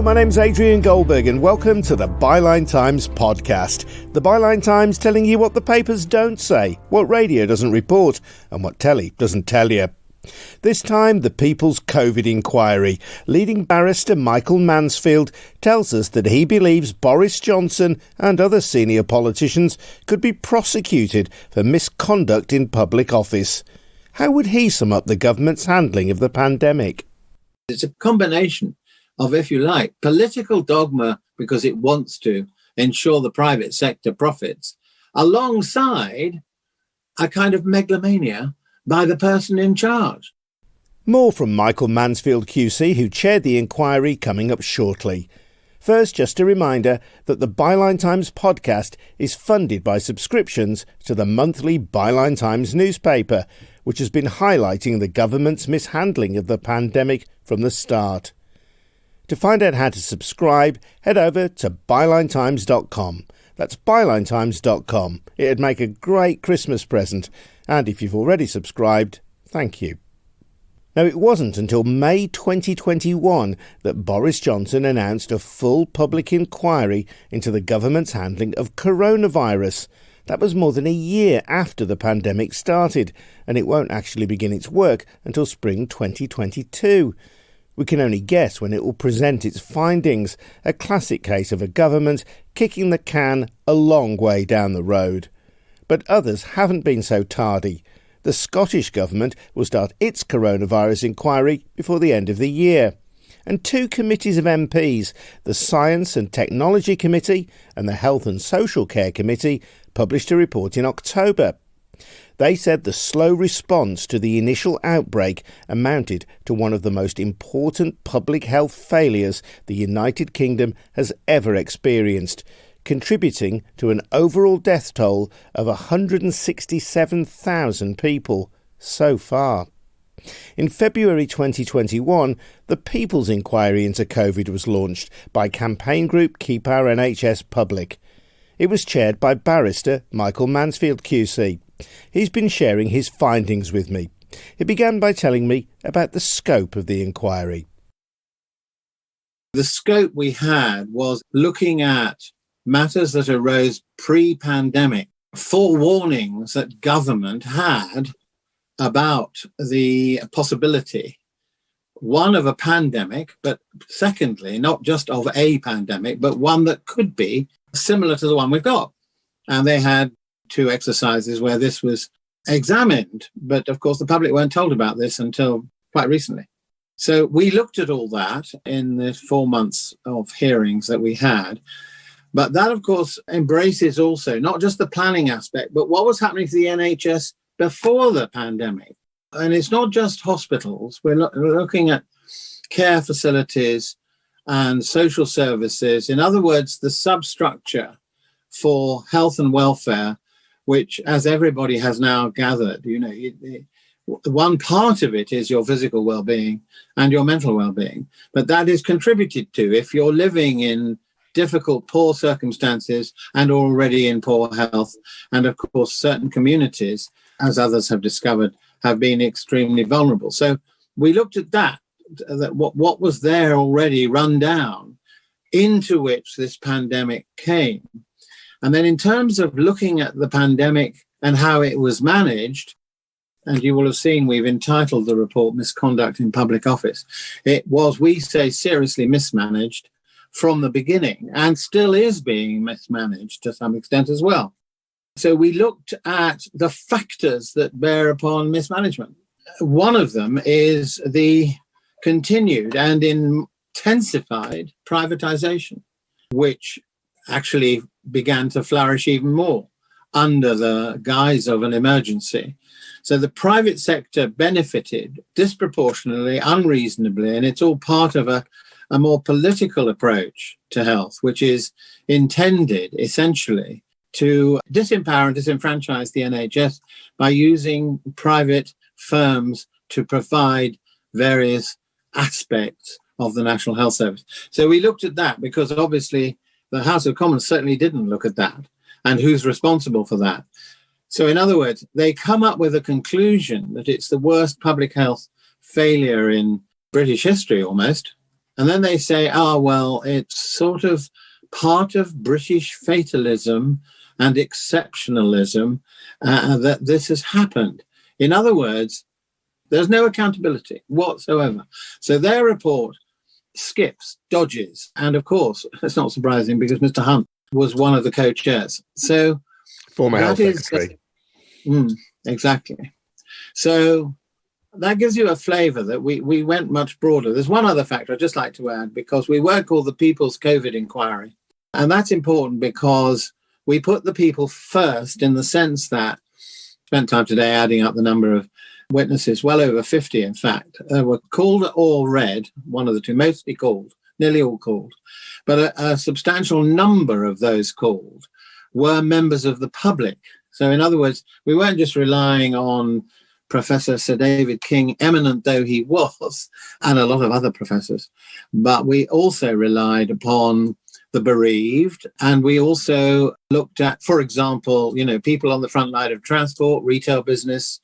my name's Adrian Goldberg and welcome to the Byline Times podcast. The Byline Times telling you what the papers don't say, what radio doesn't report and what telly doesn't tell you. This time, the People's COVID inquiry. Leading barrister Michael Mansfield tells us that he believes Boris Johnson and other senior politicians could be prosecuted for misconduct in public office. How would he sum up the government's handling of the pandemic? It's a combination of, if you like, political dogma because it wants to ensure the private sector profits, alongside a kind of megalomania by the person in charge. More from Michael Mansfield QC, who chaired the inquiry, coming up shortly. First, just a reminder that the Byline Times podcast is funded by subscriptions to the monthly Byline Times newspaper, which has been highlighting the government's mishandling of the pandemic from the start. To find out how to subscribe, head over to bylinetimes.com. That's bylinetimes.com. It'd make a great Christmas present. And if you've already subscribed, thank you. Now, it wasn't until May 2021 that Boris Johnson announced a full public inquiry into the government's handling of coronavirus. That was more than a year after the pandemic started, and it won't actually begin its work until spring 2022. We can only guess when it will present its findings, a classic case of a government kicking the can a long way down the road. But others haven't been so tardy. The Scottish Government will start its coronavirus inquiry before the end of the year. And two committees of MPs, the Science and Technology Committee and the Health and Social Care Committee, published a report in October. They said the slow response to the initial outbreak amounted to one of the most important public health failures the United Kingdom has ever experienced, contributing to an overall death toll of 167,000 people so far. In February 2021, the People's Inquiry into COVID was launched by campaign group Keep Our NHS Public. It was chaired by Barrister Michael Mansfield QC. He's been sharing his findings with me. He began by telling me about the scope of the inquiry. The scope we had was looking at matters that arose pre-pandemic, forewarnings that government had about the possibility, one, of a pandemic, but secondly, not just of a pandemic, but one that could be similar to the one we've got. And they had two exercises where this was examined, but of course the public weren't told about this until quite recently. So we looked at all that in the 4 months of hearings that we had, but that of course embraces also not just the planning aspect, but what was happening to the NHS before the pandemic. And it's not just hospitals, we're looking at care facilities and social services. In other words, the substructure for health and welfare, which, as everybody has now gathered, one part of it is your physical well-being and your mental well-being. But that is contributed to if you're living in difficult, poor circumstances and already in poor health. And of course, certain communities, as others have discovered, have been extremely vulnerable. So we looked at that what was there already run down, into which this pandemic came. And then in terms of looking at the pandemic and how it was managed, and you will have seen we've entitled the report Misconduct in Public Office. It was, we say, seriously mismanaged from the beginning and still is being mismanaged to some extent as well. So we looked at the factors that bear upon mismanagement. One of them is the continued and intensified privatization, which actually began to flourish even more under the guise of an emergency. So the private sector benefited disproportionately, unreasonably, and it's all part of a more political approach to health, which is intended essentially to disempower and disenfranchise the NHS by using private firms to provide various aspects of the National Health Service. So we looked at that because obviously the House of Commons certainly didn't look at that and who's responsible for that. So in other words, they come up with a conclusion that it's the worst public health failure in British history almost, And then they say, well, it's sort of part of British fatalism and exceptionalism that this has happened. In other words, there's no accountability whatsoever. So their report skips, dodges. And of course, it's not surprising because Mr. Hunt was one of the co-chairs. So former health secretary. Exactly. So that gives you a flavour that we went much broader. There's one other factor I'd just like to add, because we were called the People's COVID Inquiry. And that's important because we put the people first in the sense that spent time today adding up the number of witnesses, well over 50, in fact, were called or read, one of the two, mostly called, nearly all called. But a substantial number of those called were members of the public. So in other words, we weren't just relying on Professor Sir David King, eminent though he was, and a lot of other professors, but we also relied upon the bereaved, and we also looked at, for example, people on the front line of transport, retail business,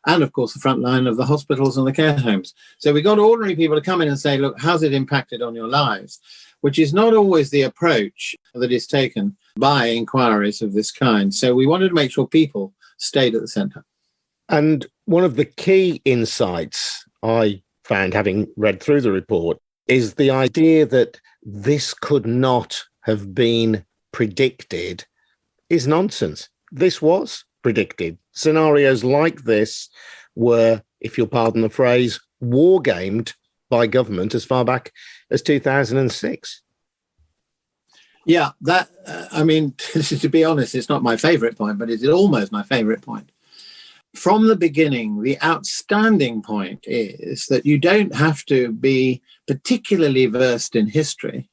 and of course the front line of the hospitals and the care homes. So we got ordinary people to come in and say, look, how's it impacted on your lives? Which is not always the approach that is taken by inquiries of this kind. So we wanted to make sure people stayed at the centre. And one of the key insights I found, having read through the report, is the idea that this could not have been predicted is nonsense. This was predicted. Scenarios like this were, if you'll pardon the phrase, war-gamed by government as far back as 2006. Yeah, to be honest, it's not my favourite point, but it's almost my favourite point. From the beginning, the outstanding point is that you don't have to be particularly versed in history,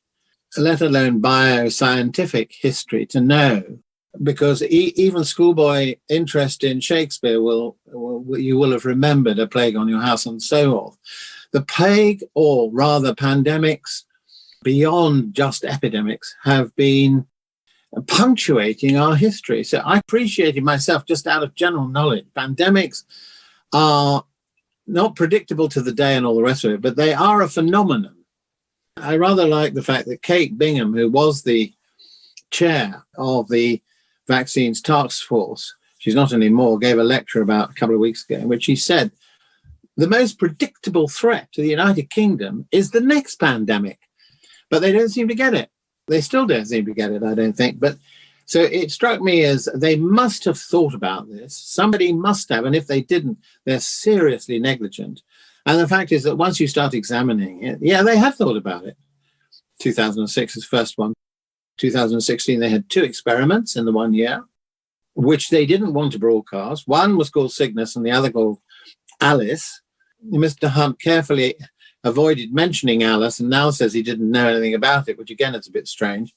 let alone bioscientific history, to know, because even schoolboy interest in Shakespeare you will have remembered A Plague on Your House and so forth. The plague, or rather pandemics, beyond just epidemics, have been punctuating our history. So I appreciated myself, just out of general knowledge, pandemics are not predictable to the day and all the rest of it, but they are a phenomenon. I rather like the fact that Kate Bingham, who was the chair of the vaccines task force, she's not anymore, gave a lecture about a couple of weeks ago in which she said the most predictable threat to the United Kingdom is the next pandemic, but they don't seem to get it. They still don't seem to get it, I don't think. But so it struck me as they must have thought about this. Somebody must have, and if they didn't, they're seriously negligent. And the fact is that once you start examining it, they have thought about it. 2006 is the first one. 2016, they had 2 experiments in the 1 year, which they didn't want to broadcast. One was called Cygnus and the other called Alice. Mr. Hunt carefully avoided mentioning Alice and now says he didn't know anything about it, which again is a bit strange.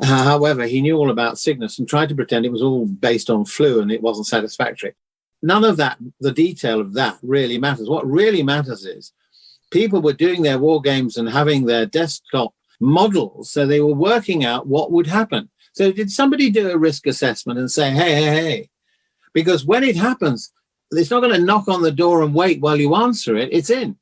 However, he knew all about Cygnus and tried to pretend it was all based on flu and it wasn't satisfactory. None of that, the detail of that really matters. What really matters is people were doing their war games and having their desktop models, so they were working out what would happen. So did somebody do a risk assessment and say, hey, because when it happens, it's not going to knock on the door and wait while you answer it, it's in.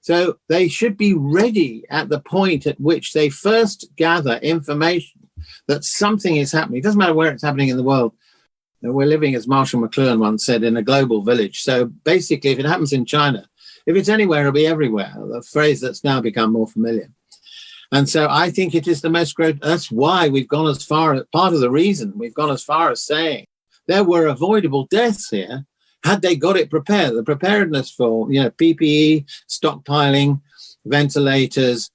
So they should be ready at the point at which they first gather information that something is happening. It doesn't matter where it's happening in the world. We're living, as Marshall McLuhan once said, in a global village. So basically, if it happens in China, if it's anywhere, it'll be everywhere, a phrase that's now become more familiar. And so I think it is the most great. That's why we've gone as far, part of the reason we've gone as far as saying there were avoidable deaths here had they got it prepared. The preparedness for, PPE, stockpiling, ventilators,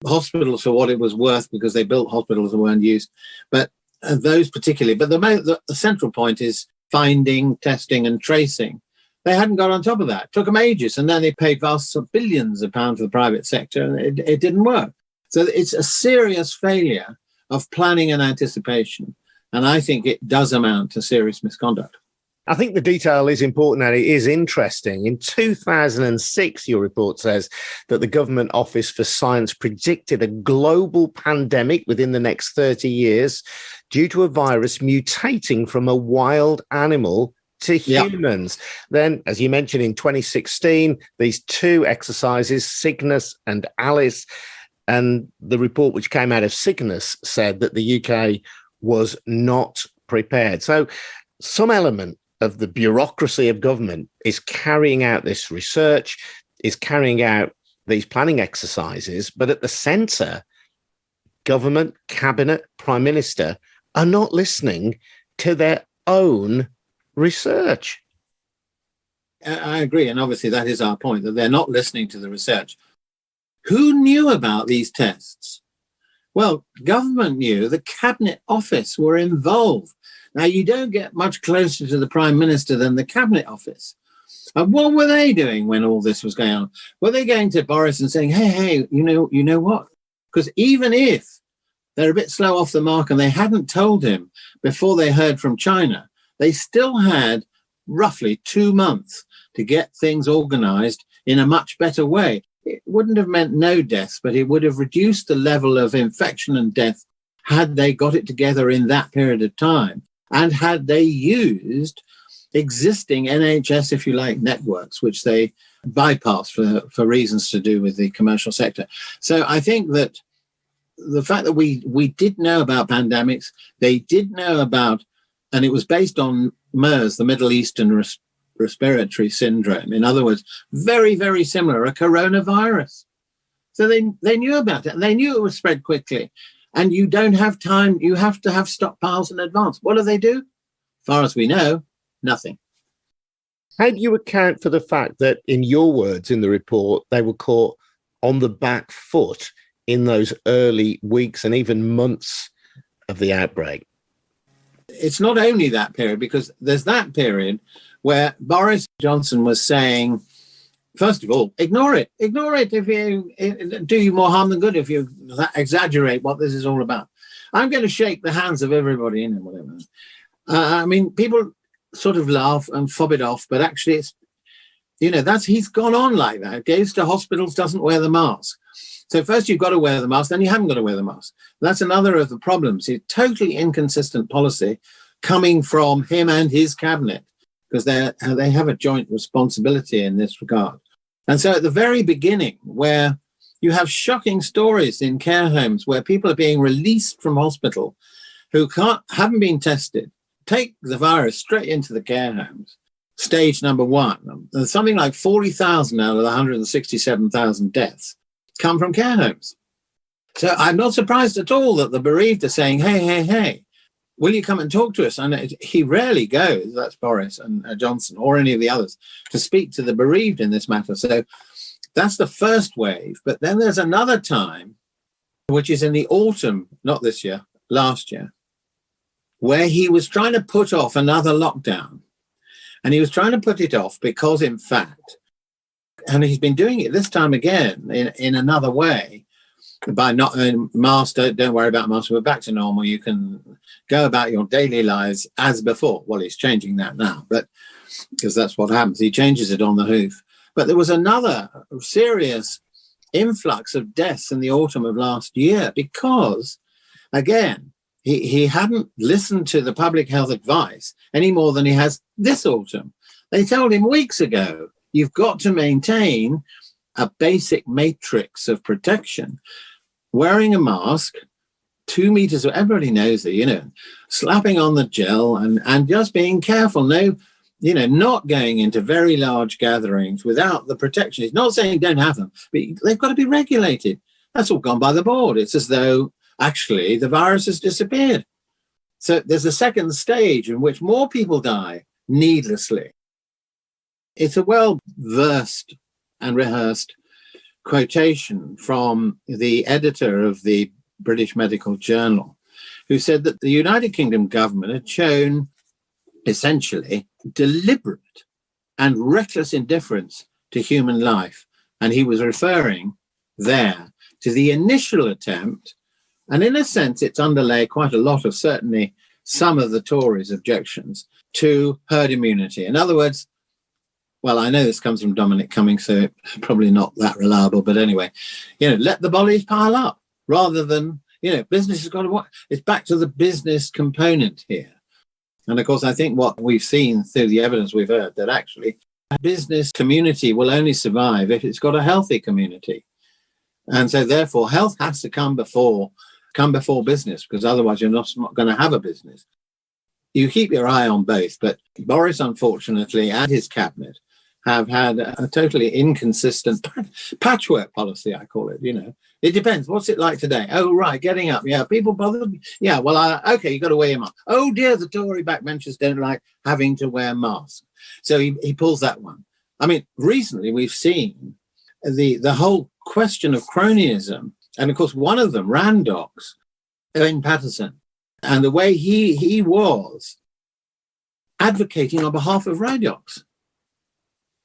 hospitals for what it was worth, because they built hospitals that weren't used, but those particularly. But the central point is finding, testing and tracing. They hadn't got on top of that. It took them ages, and then they paid vast billions of pounds to the private sector, and it didn't work. So it's a serious failure of planning and anticipation, and I think it does amount to serious misconduct. I think the detail is important and it is interesting. In 2006, your report says that the Government Office for Science predicted a global pandemic within the next 30 years due to a virus mutating from a wild animal to humans. Then, as you mentioned, in 2016, these two exercises, Cygnus and Alice, and the report which came out of Cygnus said that the UK was not prepared. So some element of the bureaucracy of government is carrying out this research, is carrying out these planning exercises, but at the centre, government, cabinet, prime minister are not listening to their own research. I agree. And obviously that is our point, that they're not listening to the research. Who knew about these tests? Well, government knew, the Cabinet Office were involved. Now, you don't get much closer to the Prime Minister than the Cabinet Office. And what were they doing when all this was going on? Were they going to Boris and saying, hey, you know what? Because even if they're a bit slow off the mark and they hadn't told him before they heard from China, they still had roughly 2 months to get things organised in a much better way. It wouldn't have meant no deaths, but it would have reduced the level of infection and death had they got it together in that period of time, and had they used existing NHS, if you like, networks, which they bypassed for reasons to do with the commercial sector. So I think that the fact that we did know about pandemics, they did know about, and it was based on MERS, the Middle Eastern Respiratory Syndrome. In other words, very, very similar, a coronavirus. So they knew about it, and they knew it would spread quickly. And you don't have time. You have to have stockpiles in advance. What do? As far as we know, nothing. How do you account for the fact that, in your words in the report, they were caught on the back foot in those early weeks and even months of the outbreak? It's not only that period, because there's that period where Boris Johnson was saying, first of all, ignore it. Ignore it if it do you more harm than good if you exaggerate what this is all about. I'm going to shake the hands of everybody in it, whatever. I mean, people sort of laugh and fob it off, but actually it's, he's gone on like that. Goes to hospitals, doesn't wear the mask. So first you've got to wear the mask, then you haven't got to wear the mask. That's another of the problems. It's totally inconsistent policy coming from him and his cabinet, because they have a joint responsibility in this regard. And so at the very beginning, where you have shocking stories in care homes where people are being released from hospital who haven't been tested, take the virus straight into the care homes. Stage number one, something like 40,000 out of the 167,000 deaths come from care homes. So I'm not surprised at all that the bereaved are saying, hey, will you come and talk to us? And he rarely goes, that's Boris and Johnson or any of the others, to speak to the bereaved in this matter. So that's the first wave. But then there's another time, which is in the autumn, not this year, last year, where he was trying to put off another lockdown. And he was trying to put it off because, in fact, and he's been doing it this time again in another way, by not masks, don't worry about masks, we're back to normal. You can go about your daily lives as before. Well, he's changing that now, but because that's what happens. He changes it on the hoof. But there was another serious influx of deaths in the autumn of last year because, again, he hadn't listened to the public health advice any more than he has this autumn. They told him weeks ago, you've got to maintain a basic matrix of protection. Wearing a mask, 2 meters, everybody knows that, slapping on the gel and just being careful. No, not going into very large gatherings without the protection. He's not saying don't have them, but they've got to be regulated. That's all gone by the board. It's as though actually the virus has disappeared. So there's a second stage in which more people die needlessly. It's a well-versed and rehearsed quotation from the editor of the British Medical Journal, who said that the United Kingdom government had shown essentially deliberate and reckless indifference to human life. And he was referring there to the initial attempt, and in a sense, it's underlay quite a lot of certainly some of the Tories' objections to herd immunity. In other words, well, I know this comes from Dominic Cummings, so probably not that reliable, but anyway, let the bodies pile up rather than, business has got to work. It's back to the business component here. And of course, I think what we've seen through the evidence we've heard, that actually a business community will only survive if it's got a healthy community. And so therefore, health has to come before business, because otherwise you're not going to have a business. You keep your eye on both, but Boris, unfortunately, and his cabinet have had a totally inconsistent patchwork policy, I call it. It depends. What's it like today? Oh, right, getting up. Yeah, people bother me. Yeah, well, okay, you've got to wear your mask. Oh, dear, the Tory backbenchers don't like having to wear masks. So he pulls that one. I mean, recently we've seen the whole question of cronyism. And, of course, one of them, Randoc's, Owen Paterson, and the way he was advocating on behalf of Randoc's.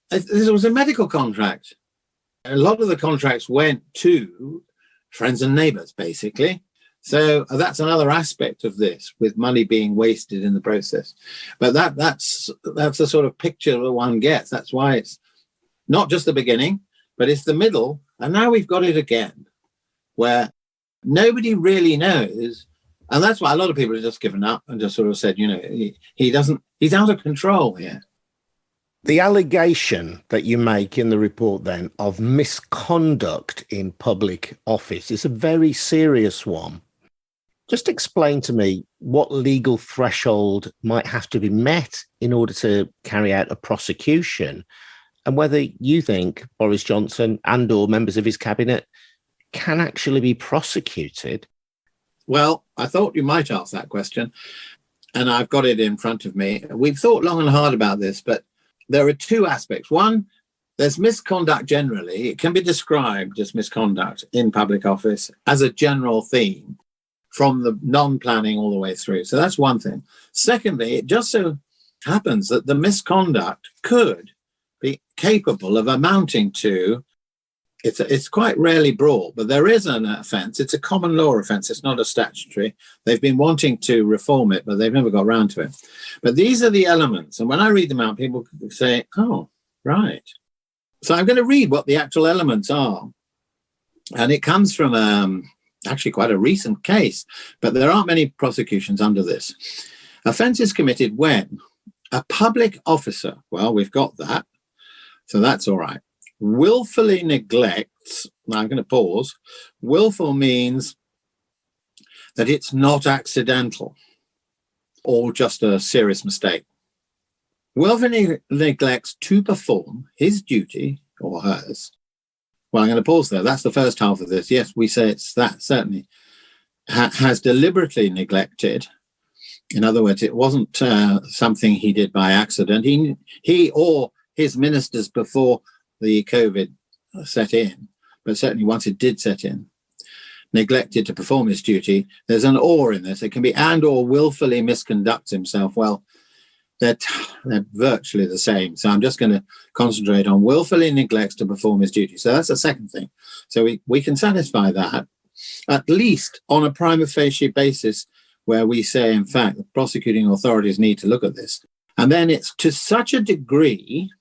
This was a medical contract. A lot of the contracts went to friends and neighbours, basically. So that's another aspect of this, with money being wasted in the process. But that's the sort of picture that one gets. That's why it's not just the beginning, but it's the middle. And now we've got it again, where nobody really knows. And that's why a lot of people have just given up and just sort of said, he's out of control here. The allegation that you make in the report then of misconduct in public office is a very serious one. Just explain to me what legal threshold might have to be met in order to carry out a prosecution, and whether you think Boris Johnson and or members of his cabinet can actually be prosecuted. Well, I thought you might ask that question, and I've got it in front of me. We've thought long and hard about this, but there are two aspects. One, there's misconduct generally. It can be described as misconduct in public office as a general theme from the non-planning all the way through. So that's one thing. Secondly, it just so happens that the misconduct could be capable of amounting to, it's quite rarely brought, but there is an offence. It's a common law offence. It's not a statutory. They've been wanting to reform it, but they've never got around to it. But these are the elements. And when I read them out, people say, oh, right. So I'm going to read what the actual elements are. And it comes from actually quite a recent case, but there aren't many prosecutions under this. Offence is committed when a public officer, well, we've got that, so that's all right, willfully neglects, now I'm going to pause, willful means that it's not accidental or just a serious mistake. Willfully neglects to perform his duty or hers. Well, I'm going to pause there. That's the first half of this. Yes, we say it's that, certainly. Has deliberately neglected. In other words, it wasn't something he did by accident. He or his ministers before the COVID set in, but certainly once it did set in, neglected to perform his duty. There's an or in this. It can be and or willfully misconducts himself. Well, they're virtually the same. So I'm just going to concentrate on willfully neglects to perform his duty. So that's the second thing. So we can satisfy that, at least on a prima facie basis, where we say, in fact, the prosecuting authorities need to look at this. And then it's to such a degree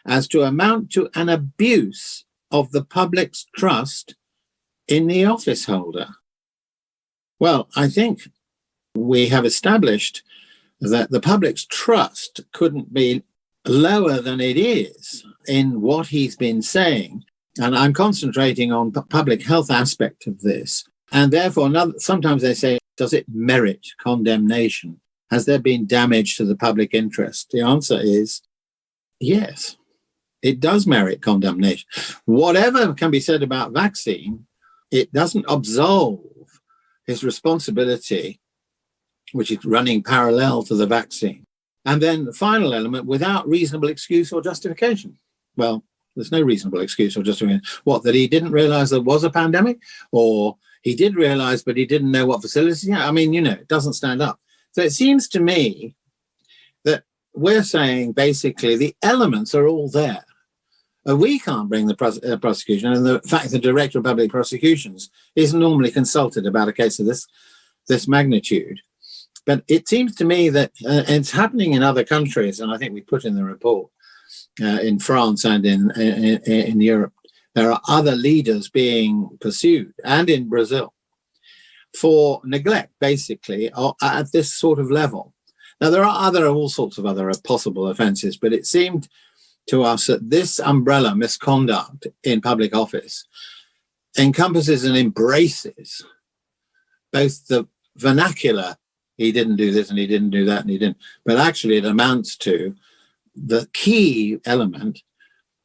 as to amount to an abuse of the public's trust in the office holder. Well, I think we have established that the public's trust couldn't be lower than it is in what he's been saying. And I'm concentrating on the public health aspect of this. And therefore, sometimes they say, does it merit condemnation? Has there been damage to the public interest? The answer is yes, it does merit condemnation. Whatever can be said about vaccine, it doesn't absolve his responsibility, which is running parallel to the vaccine. And then the final element, without reasonable excuse or justification. Well, there's no reasonable excuse or justification. What, that he didn't realize there was a pandemic? Or he did realize, but he didn't know what facilities? Yeah, I mean, it doesn't stand up. So it seems to me that we're saying basically the elements are all there. We can't bring the prosecution, and the fact the Director of Public Prosecutions is normally consulted about a case of this magnitude. But it seems to me that it's happening in other countries, and I think we put in the report, in France and in Europe, there are other leaders being pursued, and in Brazil, for neglect, basically, at this sort of level. Now, there are all sorts of other possible offences, but it seemed to us that this umbrella, misconduct in public office, encompasses and embraces both the vernacular, he didn't do this and he didn't do that and he didn't, but actually it amounts to the key element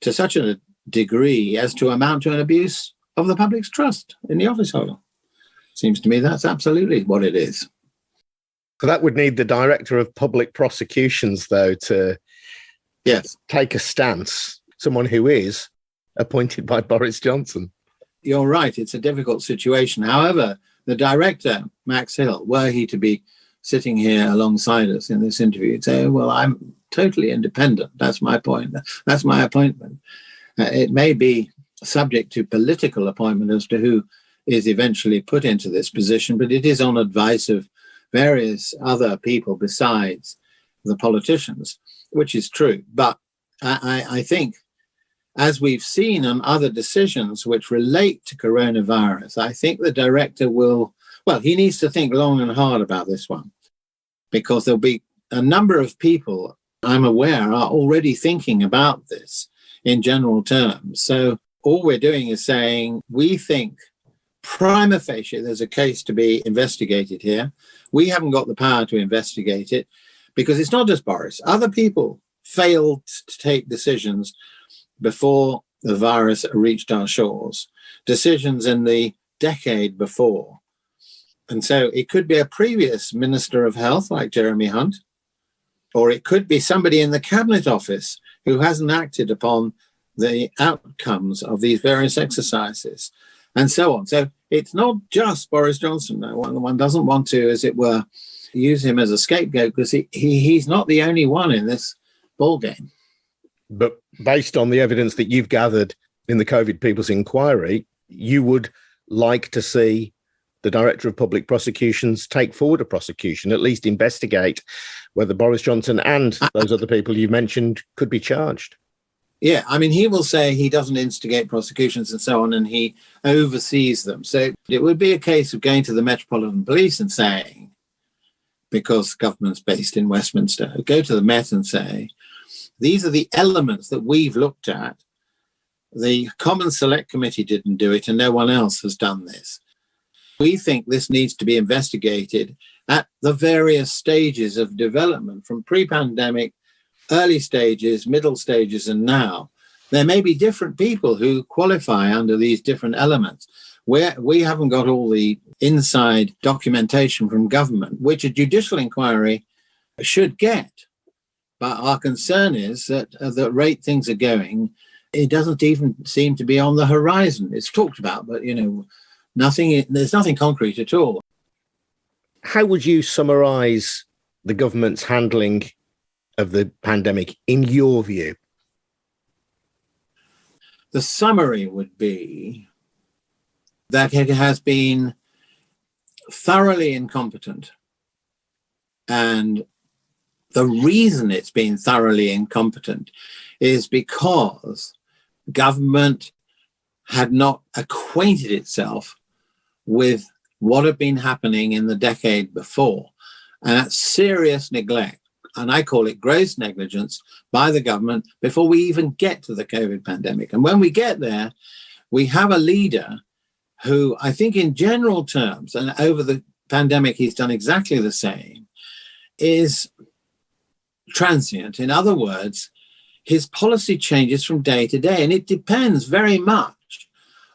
to such a degree as to amount to an abuse of the public's trust in the office holder. Seems to me that's absolutely what it is. So that would need the Director of Public Prosecutions, though, to take a stance, someone who is appointed by Boris Johnson. You're right, it's a difficult situation. However, the director, Max Hill, were he to be sitting here alongside us in this interview, he'd say, well, I'm totally independent. That's my point. That's my appointment. It may be subject to political appointment as to who is eventually put into this position, but it is on advice of various other people besides the politicians, which is true. But I think, as we've seen on other decisions which relate to coronavirus, I think the director he needs to think long and hard about this one, because there'll be a number of people, I'm aware, are already thinking about this in general terms. So all we're doing is saying, we think prima facie there's a case to be investigated here. We haven't got the power to investigate it, because it's not just Boris. Other people failed to take decisions before the virus reached our shores, decisions in the decade before. And so it could be a previous Minister of Health like Jeremy Hunt, or it could be somebody in the Cabinet Office who hasn't acted upon the outcomes of these various exercises, and so on. So it's not just Boris Johnson. No, one doesn't want to, as it were, use him as a scapegoat, because he's not the only one in this ballgame. But based on the evidence that you've gathered in the COVID People's Inquiry, you would like to see the Director of Public Prosecutions take forward a prosecution, at least investigate whether Boris Johnson and those other people you mentioned could be charged. Yeah, I mean, he will say he doesn't instigate prosecutions and so on, and he oversees them. So it would be a case of going to the Metropolitan Police and saying, because government's based in Westminster, go to the Met and say, these are the elements that we've looked at. The Common Select Committee didn't do it, and no one else has done this. We think this needs to be investigated at the various stages of development, from pre-pandemic, early stages, middle stages, and now. There may be different people who qualify under these different elements. We haven't got all the inside documentation from government, which a judicial inquiry should get. But our concern is that at the rate things are going, it doesn't even seem to be on the horizon. It's talked about, but, there's nothing concrete at all. How would you summarise the government's handling of the pandemic in your view? The summary would be that it has been thoroughly incompetent. And the reason it's been thoroughly incompetent is because government had not acquainted itself with what had been happening in the decade before. And that's serious neglect, and I call it gross negligence by the government before we even get to the COVID pandemic. And when we get there, we have a leader who I think in general terms, and over the pandemic he's done exactly the same, is transient. In other words, his policy changes from day to day, and it depends very much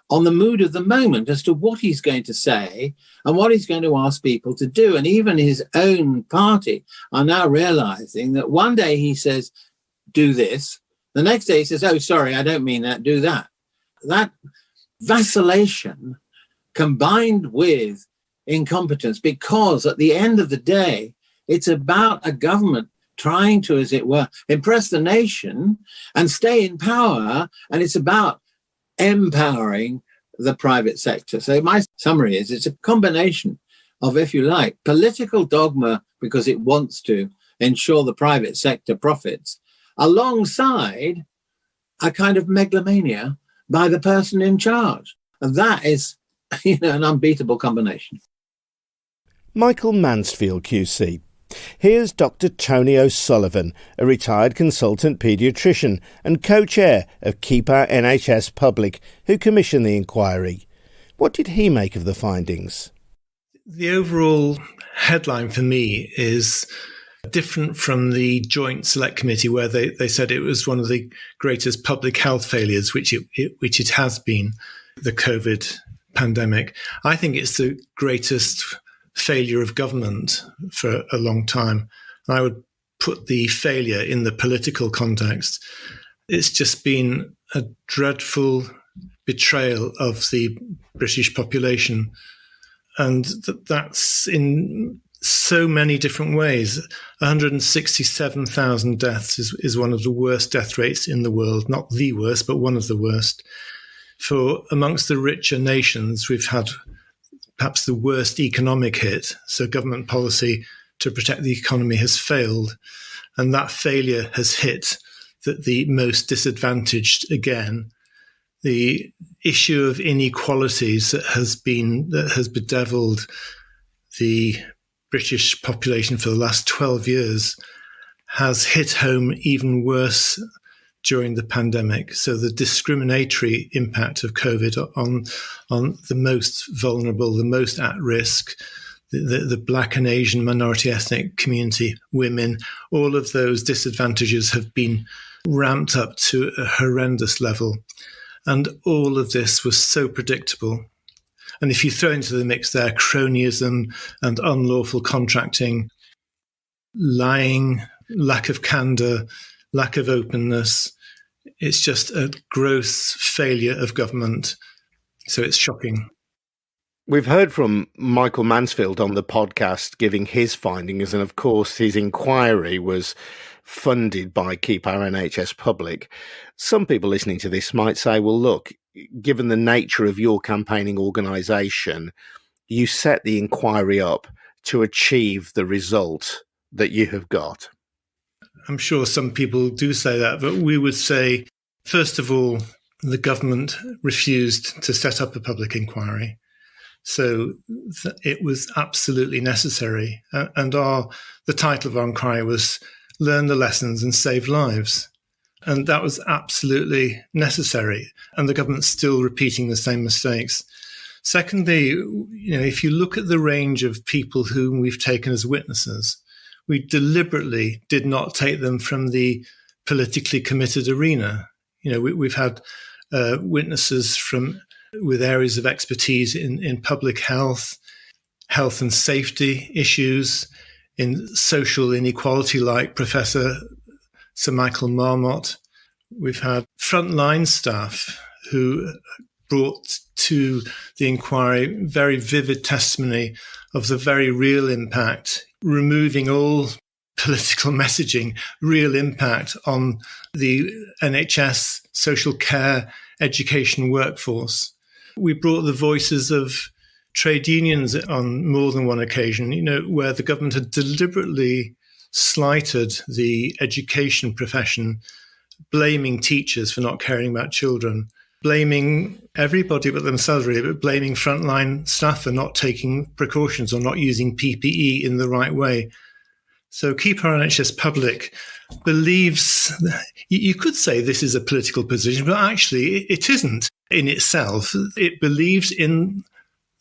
on the mood of the moment as to what he's going to say and what he's going to ask people to do. And even his own party are now realizing that one day he says, do this. The next day he says, oh, sorry, I don't mean that, do that. That vacillation combined with incompetence, because at the end of the day, it's about a government trying to, as it were, impress the nation and stay in power. And it's about empowering the private sector. So my summary is it's a combination of, if you like, political dogma because it wants to ensure the private sector profits, alongside a kind of megalomania by the person in charge. And that is, an unbeatable combination. Michael Mansfield QC. Here's Dr. Tony O'Sullivan, a retired consultant paediatrician and co-chair of Keep Our NHS Public, who commissioned the inquiry. What did he make of the findings? The overall headline for me is different from the Joint Select Committee, where they said it was one of the greatest public health failures, which it has been, the COVID pandemic. I think it's the greatest failure of government for a long time. And I would put the failure in the political context. It's just been a dreadful betrayal of the British population. And that's in so many different ways. 167,000 deaths is one of the worst death rates in the world. Not the worst, but one of the worst. For amongst the richer nations, we've had perhaps the worst economic hit. So government policy to protect the economy has failed. And that failure has hit the most disadvantaged again. The issue of inequalities that has bedeviled the British population for the last 12 years has hit home even worse during the pandemic. So the discriminatory impact of COVID on the most vulnerable, the most at risk, the Black and Asian minority ethnic community, women, all of those disadvantages have been ramped up to a horrendous level. And all of this was so predictable. And if you throw into the mix there cronyism and unlawful contracting, lying, lack of candour, lack of openness, it's just a gross failure of government. So it's shocking. We've heard from Michael Mansfield on the podcast giving his findings, and of course his inquiry was funded by Keep Our NHS Public. Some people listening to this might say, well, look, given the nature of your campaigning organisation, you set the inquiry up to achieve the result that you have got. I'm sure some people do say that, but we would say, first of all, the government refused to set up a public inquiry. So it was absolutely necessary. And the title of our inquiry was Learn the Lessons and Save Lives. And that was absolutely necessary. And the government's still repeating the same mistakes. Secondly, if you look at the range of people whom we've taken as witnesses, we deliberately did not take them from the politically committed arena. We've had witnesses with areas of expertise in public health and safety issues, in social inequality, like Professor Sir Michael Marmot. We've had frontline staff who brought to the inquiry very vivid testimony of the very real impact, removing all political messaging, real impact on the NHS, social care, education workforce. We brought the voices of trade unions on more than one occasion, where the government had deliberately slighted the education profession, blaming teachers for not caring about children, blaming everybody but themselves, really, but blaming frontline staff for not taking precautions or not using PPE in the right way. So Keep Our NHS Public believes, you could say this is a political position, but actually it isn't in itself. It believes in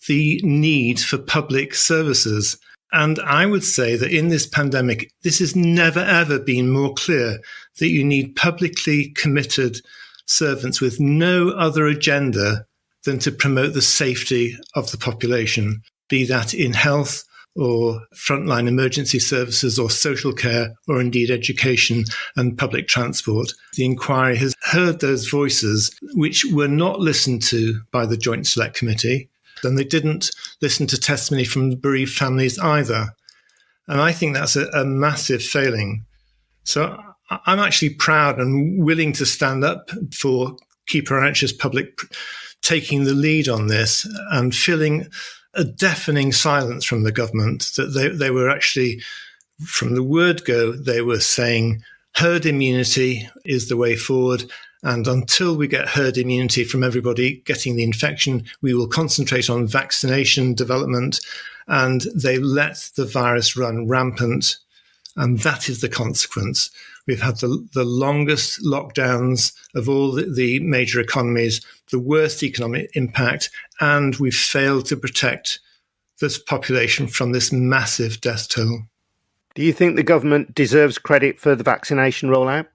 the need for public services. And I would say that in this pandemic, this has never, ever been more clear that you need publicly committed servants with no other agenda than to promote the safety of the population, be that in health or frontline emergency services or social care or indeed education and public transport. The inquiry has heard those voices which were not listened to by the Joint Select Committee, and they didn't listen to testimony from bereaved families either. And I think that's a massive failing. So I'm actually proud and willing to stand up for Keep Our NHS Public taking the lead on this and filling a deafening silence from the government that they were actually, from the word go, they were saying herd immunity is the way forward. And until we get herd immunity from everybody getting the infection, we will concentrate on vaccination development. And they let the virus run rampant. And that is the consequence. We've had the longest lockdowns of all the major economies, the worst economic impact, and we've failed to protect this population from this massive death toll. Do you think the government deserves credit for the vaccination rollout?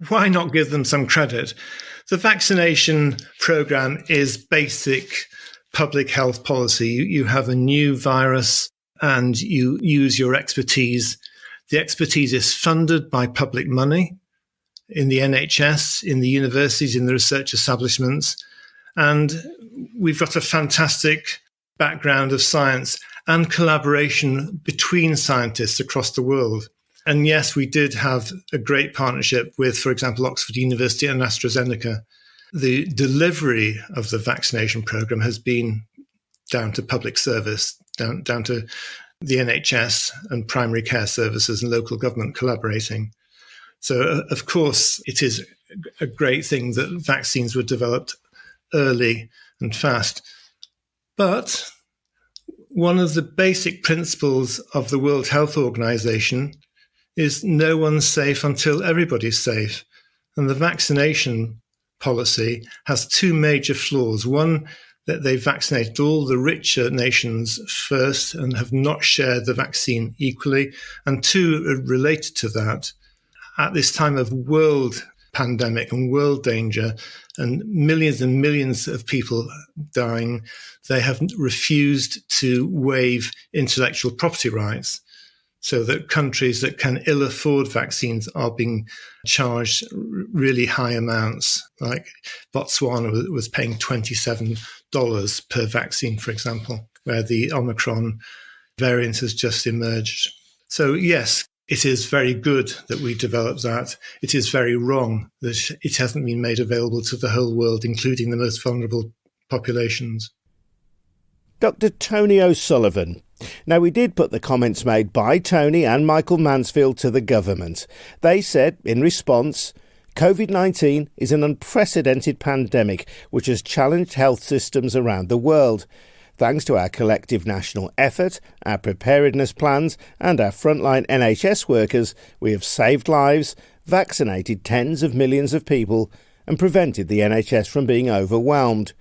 Why not give them some credit? The vaccination programme is basic public health policy. You have a new virus and you use your expertise. The expertise is funded by public money in the NHS, in the universities, in the research establishments. And we've got a fantastic background of science and collaboration between scientists across the world. And yes, we did have a great partnership with, for example, Oxford University and AstraZeneca. The delivery of the vaccination programme has been down to public service, down to the NHS and primary care services and local government collaborating. So, of course, it is a great thing that vaccines were developed early and fast. But one of the basic principles of the World Health Organization is no one's safe until everybody's safe. And the vaccination policy has two major flaws. One, that they vaccinated all the richer nations first and have not shared the vaccine equally. And two, related to that, at this time of world pandemic and world danger and millions of people dying, they have refused to waive intellectual property rights, so that countries that can ill afford vaccines are being charged really high amounts. Like Botswana was paying $27 per vaccine, for example, where the Omicron variant has just emerged. So yes, it is very good that we developed that. It is very wrong that it hasn't been made available to the whole world, including the most vulnerable populations. Dr. Tony O'Sullivan. Now, we did put the comments made by Tony and Michael Mansfield to the government. They said, in response, COVID-19 is an unprecedented pandemic which has challenged health systems around the world. Thanks to our collective national effort, our preparedness plans and our frontline NHS workers, we have saved lives, vaccinated tens of millions of people and prevented the NHS from being overwhelmed.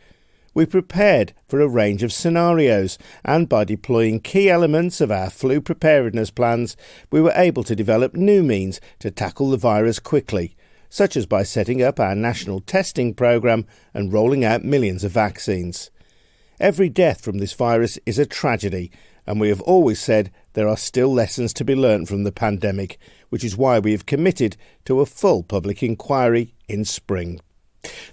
We prepared for a range of scenarios, and by deploying key elements of our flu preparedness plans, we were able to develop new means to tackle the virus quickly, such as by setting up our national testing programme and rolling out millions of vaccines. Every death from this virus is a tragedy, and we have always said there are still lessons to be learnt from the pandemic, which is why we have committed to a full public inquiry in spring.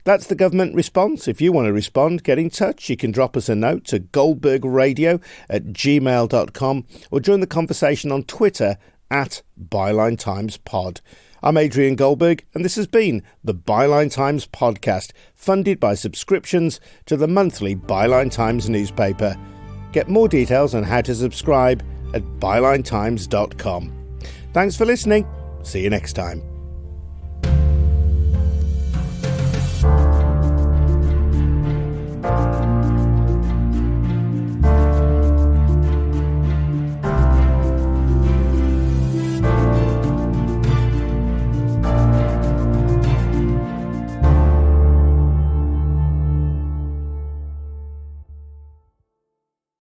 That's the government response. If you want to respond, get in touch. You can drop us a note to goldbergradio@gmail.com or join the conversation on Twitter @Byline Times Pod. I'm Adrian Goldberg, and this has been the Byline Times podcast, funded by subscriptions to the monthly Byline Times newspaper. Get more details on how to subscribe at bylinetimes.com. Thanks for listening. See you next time.